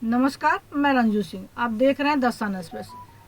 नमस्कार, मैं रंजू सिंह। आप देख रहे हैं द सन एक्सप्रेस।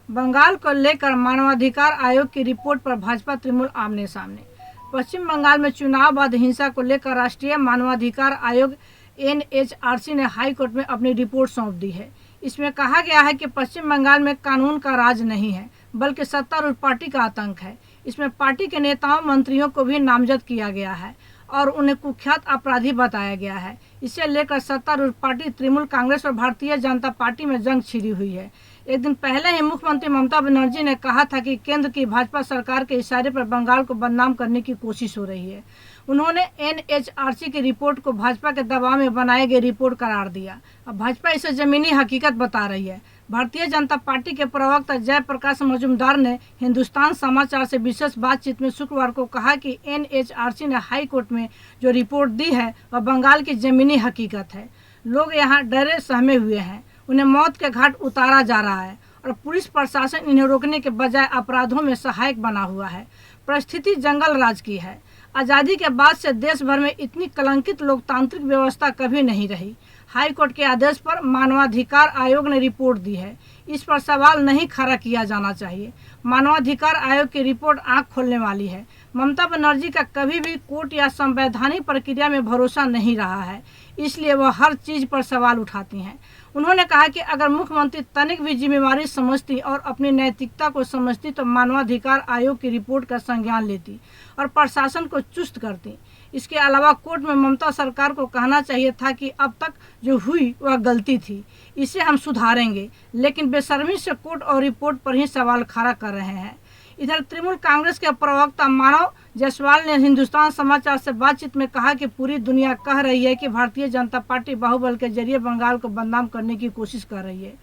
बंगाल को लेकर मानवाधिकार आयोग की रिपोर्ट पर भाजपा तृणमूल आमने सामने। पश्चिम बंगाल में चुनाव बाद हिंसा को लेकर राष्ट्रीय मानवाधिकार आयोग NHRC ने हाई कोर्ट में अपनी रिपोर्ट सौंप दी है। इसमें कहा गया है कि पश्चिम बंगाल में कानून का राज नहीं है, बल्कि सत्तारूढ़ पार्टी का आतंक है। इसमें पार्टी के नेताओं मंत्रियों को भी नामजद किया गया है और उन्हें कुख्यात अपराधी बताया गया है। इसे लेकर सत्तारूढ़ पार्टी तृणमूल कांग्रेस और भारतीय जनता पार्टी में जंग छिड़ी हुई है। एक दिन पहले ही मुख्यमंत्री ममता बनर्जी ने कहा था कि केंद्र की भाजपा सरकार के इशारे पर बंगाल को बदनाम करने की कोशिश हो रही है। उन्होंने NHRC की रिपोर्ट को भाजपा के दबाव में बनाई गई रिपोर्ट करार दिया। अब भाजपा इसे जमीनी हकीकत बता रही है। भारतीय जनता पार्टी के प्रवक्ता जयप्रकाश मजूमदार ने हिंदुस्तान समाचार से विशेष बातचीत में शुक्रवार को कहा कि NHRC ने हाई कोर्ट में जो रिपोर्ट दी है वह बंगाल की जमीनी हकीकत है। लोग यहाँ डरे सहमे हुए हैं, उन्हें मौत के घाट उतारा जा रहा है और पुलिस प्रशासन इन्हें रोकने के बजाय अपराधों में सहायक बना हुआ है। परिस्थिति जंगल राज की है। आज़ादी के बाद से देश भर में इतनी कलंकित लोकतांत्रिक व्यवस्था कभी नहीं रही। हाई कोर्ट के आदेश पर मानवाधिकार आयोग ने रिपोर्ट दी है। इस पर सवाल नहीं खड़ा किया जाना चाहिए। मानवाधिकार आयोग की रिपोर्ट आंख खोलने वाली है। ममता बनर्जी का कभी भी कोर्ट या संवैधानिक प्रक्रिया में भरोसा नहीं रहा है, इसलिए वह हर चीज पर सवाल उठाती हैं। उन्होंने कहा कि अगर मुख्यमंत्री तनिक भी जिम्मेवारी समझती और अपनी नैतिकता को समझती तो मानवाधिकार आयोग की रिपोर्ट का संज्ञान लेती और प्रशासन को चुस्त करती। इसके अलावा कोर्ट में ममता सरकार को कहना चाहिए था कि अब तक जो हुई वह गलती थी, इसे हम सुधारेंगे, लेकिन बेशर्मी से कोर्ट और रिपोर्ट पर ही सवाल खड़ा कर रहे हैं। इधर तृणमूल कांग्रेस के प्रवक्ता मानव जायसवाल ने हिंदुस्तान समाचार से बातचीत में कहा कि पूरी दुनिया कह रही है कि भारतीय जनता पार्टी बाहुबल के जरिए बंगाल को बदनाम करने की कोशिश कर रही है।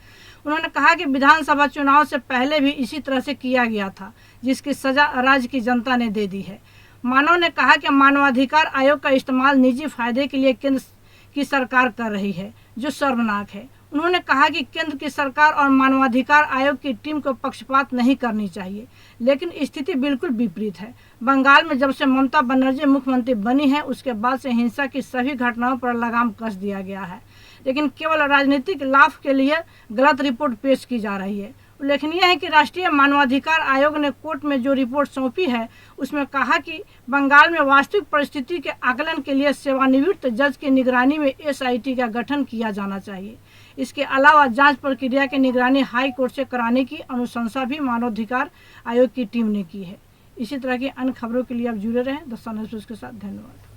उन्होंने कहा कि विधानसभा चुनाव से पहले भी इसी तरह से किया गया था, जिसकी सजा राज्य की जनता ने दे दी है। मानव ने कहा कि मानवाधिकार आयोग का इस्तेमाल निजी फायदे के लिए केंद्र की सरकार कर रही है, जो शर्मनाक है। उन्होंने कहा कि केंद्र की सरकार और मानवाधिकार आयोग की टीम को पक्षपात नहीं करनी चाहिए, लेकिन स्थिति बिल्कुल विपरीत है। बंगाल में जब से ममता बनर्जी मुख्यमंत्री बनी है, उसके बाद से हिंसा की सभी घटनाओं पर लगाम कस दिया गया है, लेकिन केवल राजनीतिक लाभ के लिए गलत रिपोर्ट पेश की जा रही है। उल्लेखनीय है कि राष्ट्रीय मानवाधिकार आयोग ने कोर्ट में जो रिपोर्ट सौंपी है, उसमें कहा कि बंगाल में वास्तविक परिस्थिति के आकलन के लिए सेवानिवृत्त जज की निगरानी में SIT का गठन किया जाना चाहिए। इसके अलावा जांच प्रक्रिया की निगरानी हाई कोर्ट से कराने की अनुशंसा भी मानवाधिकार आयोग की टीम ने की है। इसी तरह की अन्य खबरों के लिए आप जुड़े रहें द सन एक्सप्रेस के साथ। धन्यवाद।